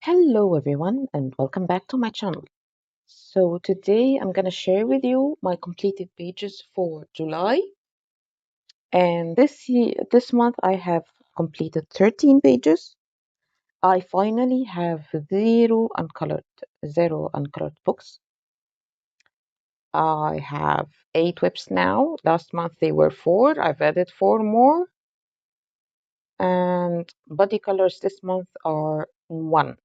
Hello everyone and welcome back to my channel. So today I'm gonna share with you my completed pages for July, and this month I have completed 13 pages. I finally have zero uncolored books. I have 8 whips now. Last month they were 4. I've added 4 more, and body colors this month are 1.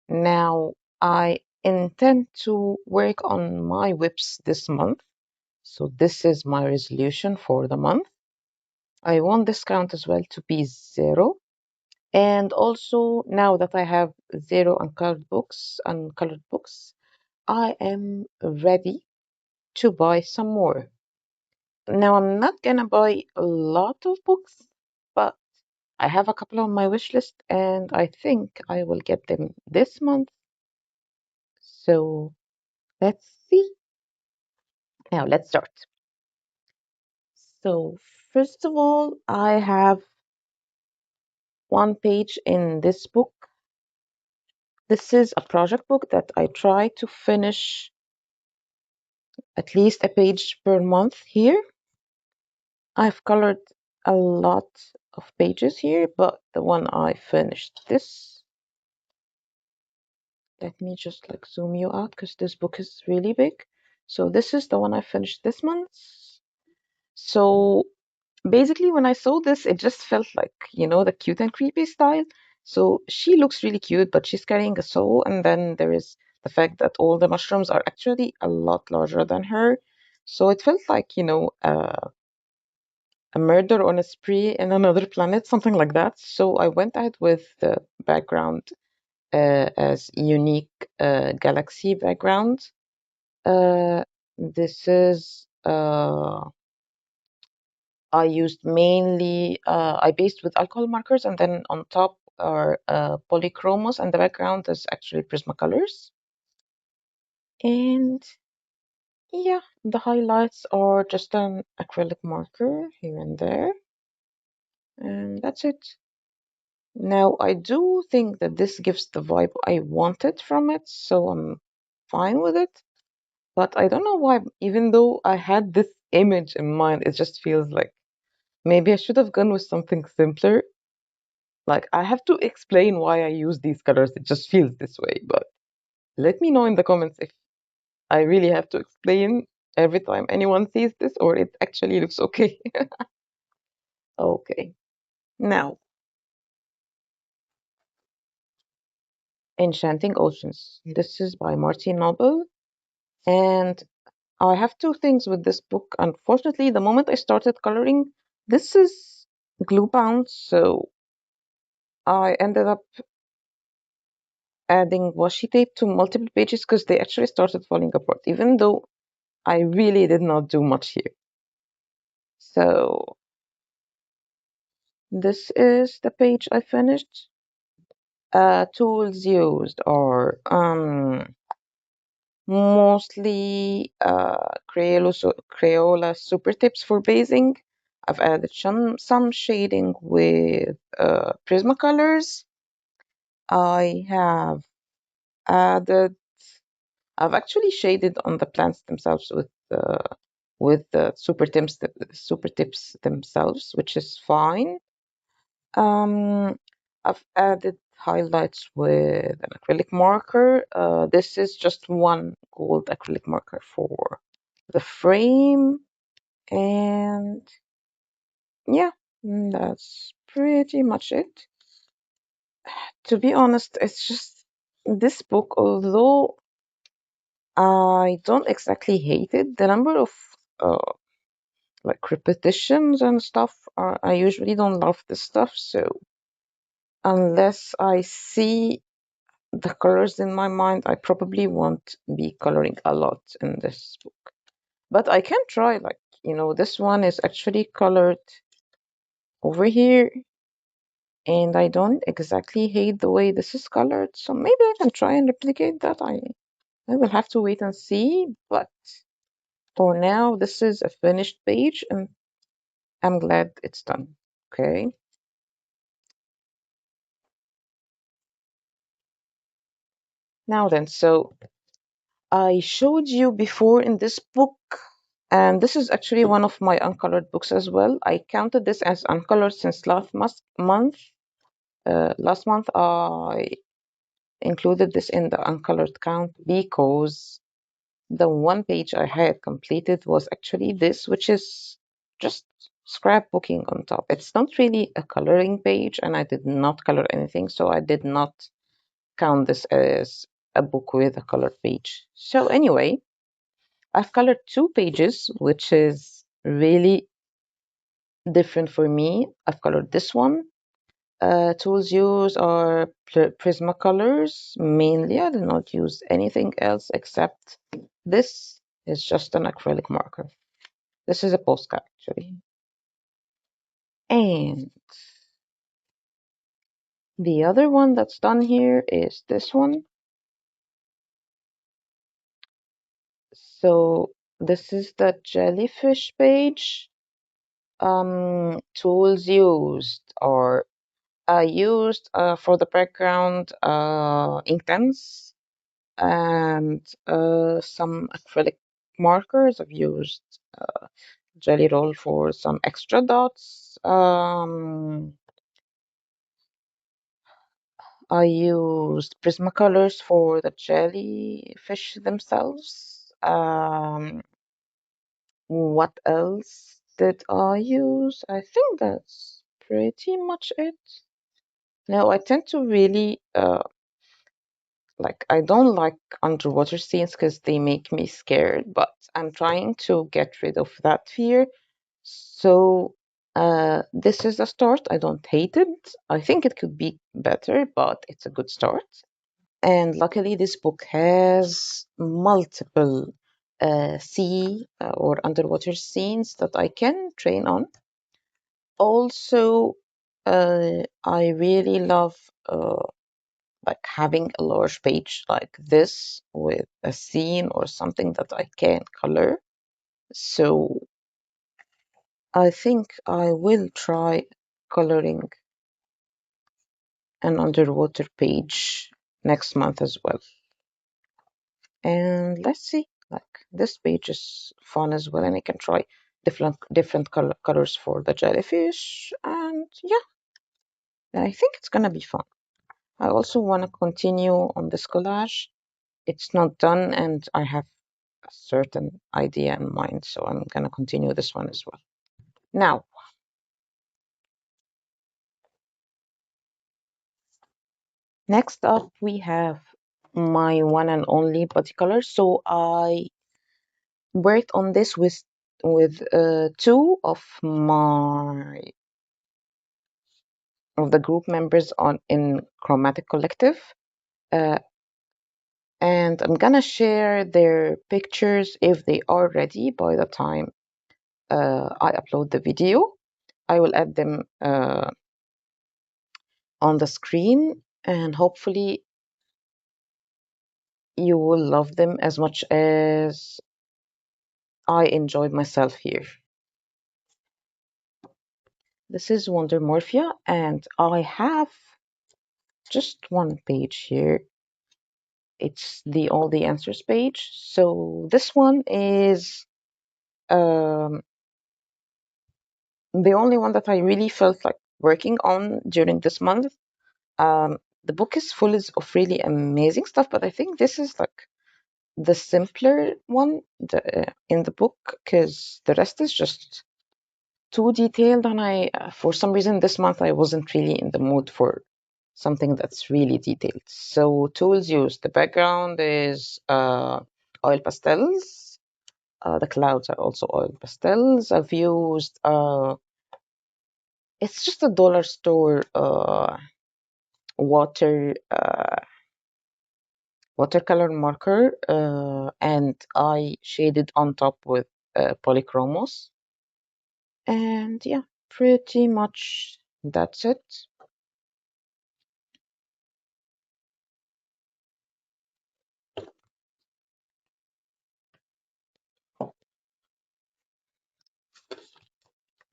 Now, I intend to work on my whips this month. So this is my resolution for the month. I want this count as well to be 0. And also, now that I have 0 uncolored books, I am ready to buy some more. Now, I'm not gonna buy a lot of books, but I have a couple on my wish list, and I think I will get them this month. So let's see. Now let's start. So first of all, I have one page in this book. This is a project book that I try to finish at least a page per month here. I've colored a lot of pages here, but the one I finished this. Let me just zoom you out because this book is really big. So this is the one I finished this month. So basically, when I saw this, it just felt like, the cute and creepy style. So she looks really cute, but she's carrying a saw, and then there is the fact that all the mushrooms are actually a lot larger than her. So it felt like, a murder on a spree in another planet, something like that. So I went ahead with the background as unique galaxy background. This is I used mainly, I based with alcohol markers, and then on top are polychromos, and the background is actually Prismacolors. And yeah, the highlights are just an acrylic marker here and there, and that's it. Now, I do think that this gives the vibe I wanted from it, so I'm fine with it. But I don't know why, even though I had this image in mind, it just feels like maybe I should have gone with something simpler. Like, I have to explain why I use these colors. It just feels this way. But let me know in the comments if I really have to explain every time anyone sees this or it actually looks okay. Okay. Now, Enchanting Oceans. This is by Martin Noble. And I have two things with this book. Unfortunately, the moment I started coloring, this is glue bound. So I ended up adding washi tape to multiple pages because they actually started falling apart, even though I really did not do much here. So this is the page I finished. Tools used are mostly Crayola super tips for basing. I've added some shading with Prismacolors. I have added I've actually shaded on the plants themselves with the super tips themselves, which is fine. I've added highlights with an acrylic marker. This is just one gold acrylic marker for the frame, and yeah, that's pretty much it. To be honest, it's just this book, although I don't exactly hate it, the number of uh, repetitions and stuff, I usually don't love this stuff, so unless I see the colors in my mind, I probably won't be coloring a lot in this book. But I can try, this one is actually colored over here, and I don't exactly hate the way this is colored, so maybe I can try and replicate that. I will have to wait and see, but for now, this is a finished page, and I'm glad it's done. Okay. Now then, so I showed you before in this book, and this is actually one of my uncolored books as well. I counted this as uncolored since month. Last month, I included this in the uncolored count because the one page I had completed was actually this, which is just scrapbooking on top. It's not really a coloring page, and I did not color anything, so I did not count this as a book with a colored page. So anyway, I've colored two pages, which is really different for me. I've colored this one. Tools used are Prismacolors mainly. I did not use anything else except this is just an acrylic marker. This is a postcard actually. And the other one that's done here is this one. So this is the jellyfish page. Tools used are I used for the background ink pens and some acrylic markers. I've used Jelly Roll for some extra dots. I used Prismacolors for the jellyfish themselves. What else did I use? I think that's pretty much it. Now, I tend to really like I don't like underwater scenes because they make me scared, but I'm trying to get rid of that fear. So this is a start. I don't hate it. I think it could be better, but it's a good start. And luckily, this book has multiple sea or underwater scenes that I can train on. Also, I really love like having a large page like this with a scene or something that I can color. So I think I will try coloring an underwater page next month as well. And let's see, like this page is fun as well, and I can try different colors for the jellyfish. And yeah, I think it's gonna be fun. I also want to continue on this collage. It's not done, and I have a certain idea in mind, so I'm gonna continue this one as well. Now, next up we have my one and only body color. So I worked on this with two of the group members on in Chromatic Collective, uh, and I'm gonna share their pictures if they are ready by the time I upload the video. I will add them on the screen, and hopefully you will love them as much as I enjoyed myself here. This is Wondermorphia, and I have just one page here. It's the all the answers page. So this one is um, the only one that I really felt like working on during this month. The book is full of really amazing stuff, but I think this is like the simpler one in the book because the rest is just too detailed, and I for some reason this month I wasn't really in the mood for something that's really detailed. So tools used, the background is oil pastels. The clouds are also oil pastels. I've used it's just a dollar store watercolor marker, and I shaded on top with polychromos. And yeah, pretty much that's it.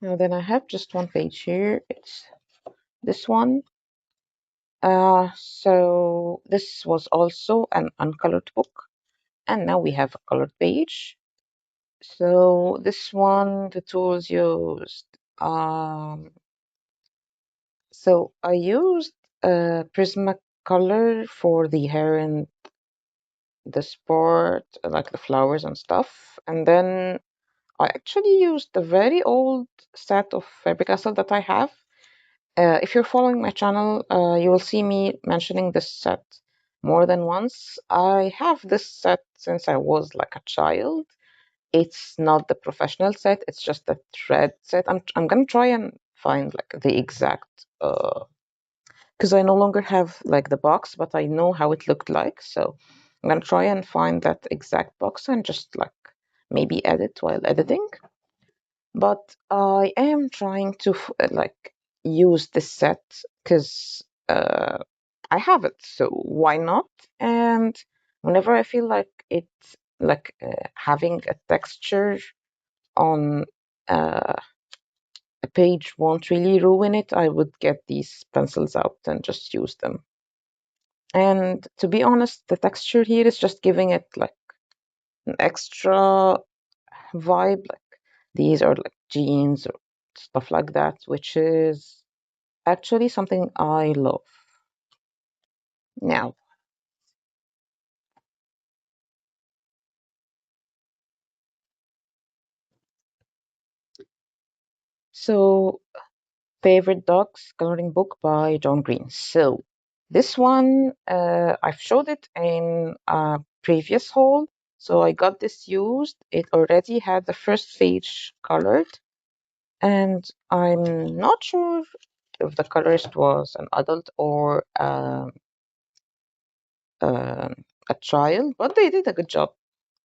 Now then I have just one page here. It's this one. So this was also an uncolored book, and now we have a colored page. So this one, the tools used. Um, so I used Prismacolor for the hair and the sport, like the flowers and stuff, and then I actually used the very old set of fabric castle that I have. If you're following my channel, you will see me mentioning this set more than once. I have this set since I was like a child. It's not the professional set, it's just the thread set. I'm gonna try and find like the exact because I no longer have like the box, but I know how it looked like. So I'm gonna try and find that exact box and just like maybe edit while editing. But I am trying to like use this set because I have it, so why not? And whenever I feel like it's like having a texture on a page won't really ruin it, I would get these pencils out and just use them. And to be honest, the texture here is just giving it like an extra vibe. Like these are like jeans or stuff like that, which is actually something I love. Now, so favorite dogs coloring book by John Green. So this one, I've showed it in a previous haul. So I got this used. It already had the first page colored, and I'm not sure if the colorist was an adult or a child, but they did a good job,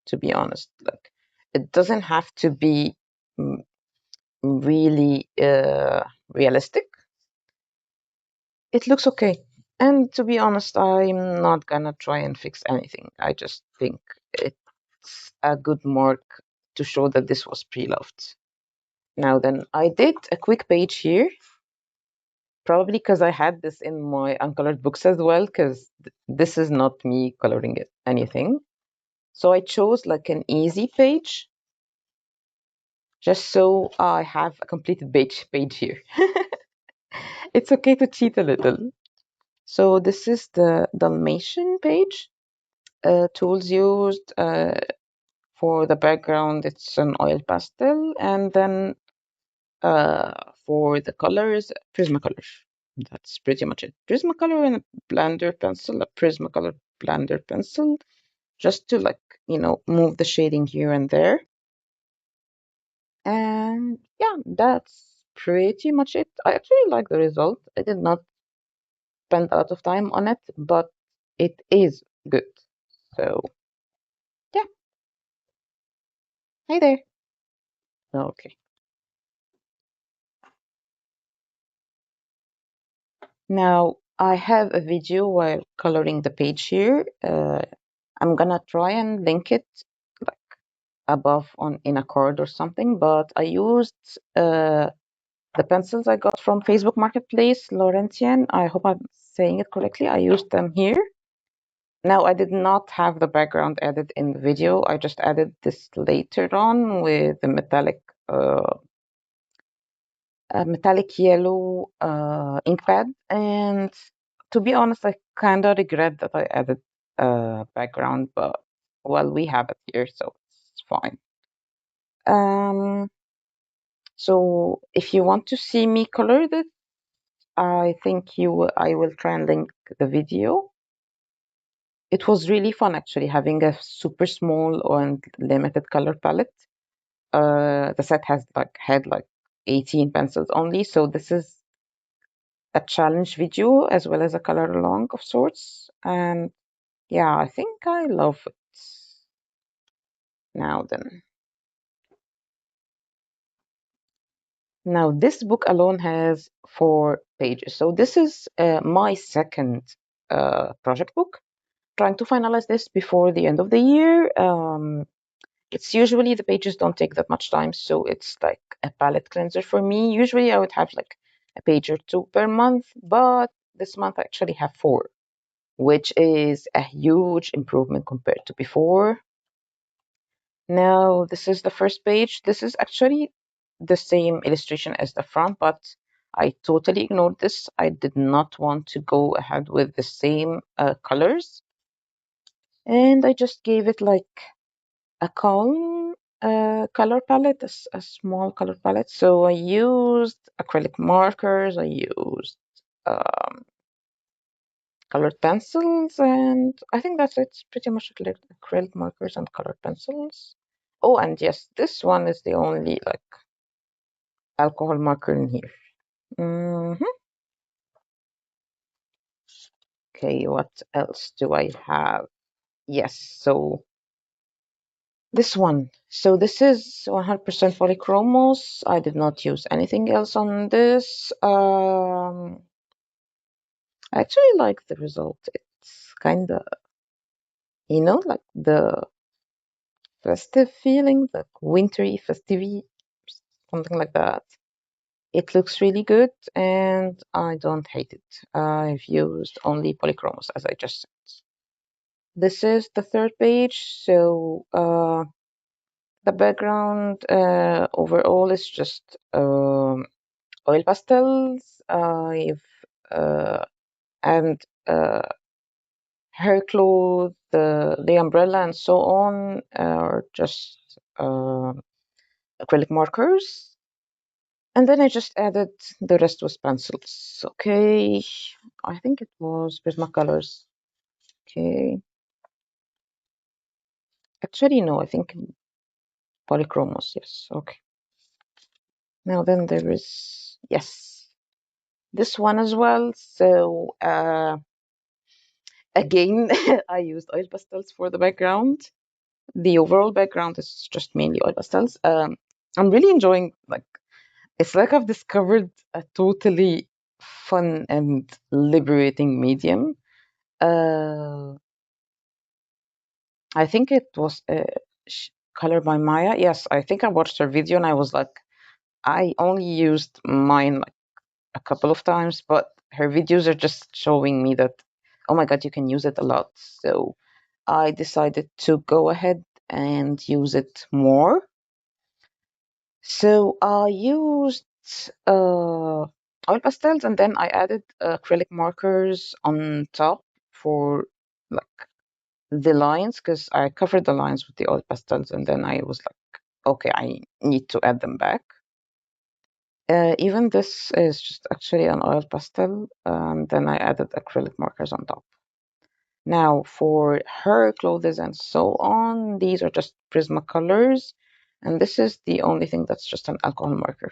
to be honest. Like, it doesn't have to be really realistic. It looks okay. And to be honest, I'm not gonna try and fix anything. I just think it's a good mark to show that this was pre-loved. Now then, I did a quick page here, probably because I had this in my uncolored books as well, because this is not me coloring it anything. So I chose like an easy page, just so I have a completed page here. It's okay to cheat a little. So this is the Dalmatian page. Tools used for the background, it's an oil pastel, and then for the colors, Prismacolor. That's pretty much it. Prismacolor and a blender pencil, a Prismacolor blender pencil, just to like, move the shading here and there. And yeah, that's pretty much it. I actually like the result. I did not spend a lot of time on it, but it is good. So yeah, hi there. Okay. Now I have a video while coloring the page here. I'm gonna try and link it like above on in a card or something, but I used the pencils I got from Facebook Marketplace, Laurentian. I hope I'm saying it correctly. I used them here. Now, I did not have the background added in the video. I just added this later on with the metallic yellow ink pad. And to be honest, I kind of regret that I added background, but well, we have it here, so it's fine. So if you want to see me color this, I think I will try and link the video. It was really fun actually having a super small and limited color palette. The set had like 18 pencils only, so this is a challenge video as well as a color along of sorts. And yeah, I think I love it. Now then. Now this book alone has 4 pages. So this is my second project book. Trying to finalize this before the end of the year. It's usually the pages don't take that much time, so it's like a palette cleanser for me. Usually I would have like a page or two per month, but this month I actually have 4, which is a huge improvement compared to before. Now, this is the first page. This is actually the same illustration as the front, but I totally ignored this. I did not want to go ahead with the same colors. And I just gave it like a calm color palette, a small color palette. So I used acrylic markers, I used um, colored pencils, and I think that's it. It's pretty much acrylic markers and colored pencils. Oh, and yes, this one is the only like alcohol marker in here. Okay, what else do I have? Yes, so this one. So this is 100% polychromos. I did not use anything else on this. I actually like the result. It's kind of, like the festive feeling, like wintry, festive, something like that. It looks really good, and I don't hate it. I've used only polychromos, as I just said. This is the third page, so the background overall is just oil pastels. I've and hair cloth, the umbrella, and so on are just acrylic markers. And then I just added the rest was pencils. Okay, I think it was Prismacolors. Okay, actually no, I think polychromos. Yes. Okay. Now then there is yes this one as well. So again, I used oil pastels for the background. The overall background is just mainly oil pastels. I'm really enjoying it's like I've discovered a totally fun and liberating medium. Uh, I think it was Color by Maya. Yes, I think I watched her video and I was like, I only used mine like a couple of times, but her videos are just showing me that, oh my God, you can use it a lot. So I decided to go ahead and use it more. So I used oil pastels and then I added acrylic markers on top for like the lines because I covered the lines with the oil pastels and then I was like, okay, I need to add them back. Even this is just actually an oil pastel, and then I added acrylic markers on top. Now for her clothes and so on, these are just Prismacolors, and this is the only thing that's just an alcohol marker.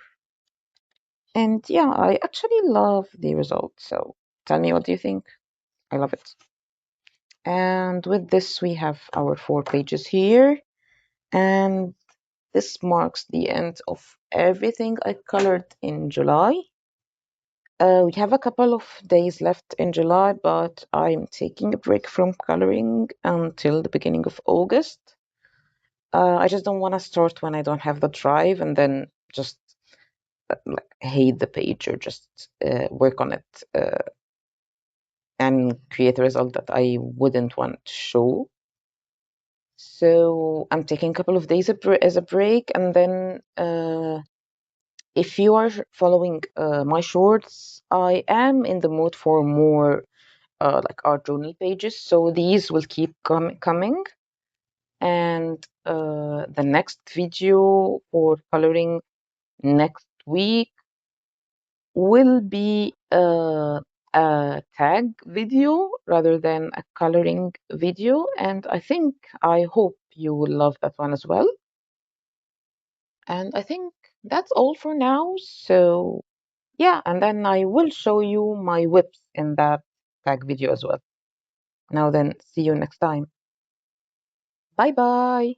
And yeah, I actually love the result. So tell me, what do you think? I love it. And with this, we have our 4 pages here. And this marks the end of everything I colored in July. We have a couple of days left in July, but I'm taking a break from coloring until the beginning of August. I just don't want to start when I don't have the drive and then just like hate the page or just work on it and create a result that I wouldn't want to show. So I'm taking a couple of days as a break, and then if you are following my shorts, I am in the mood for more like art journal pages. So these will keep coming. And the next video for coloring next week will be a tag video rather than a coloring video. And I hope you will love that one as well. And I think that's all for now. So yeah, and then I will show you my whips in that tag video as well. Now then, see you next time. Bye bye.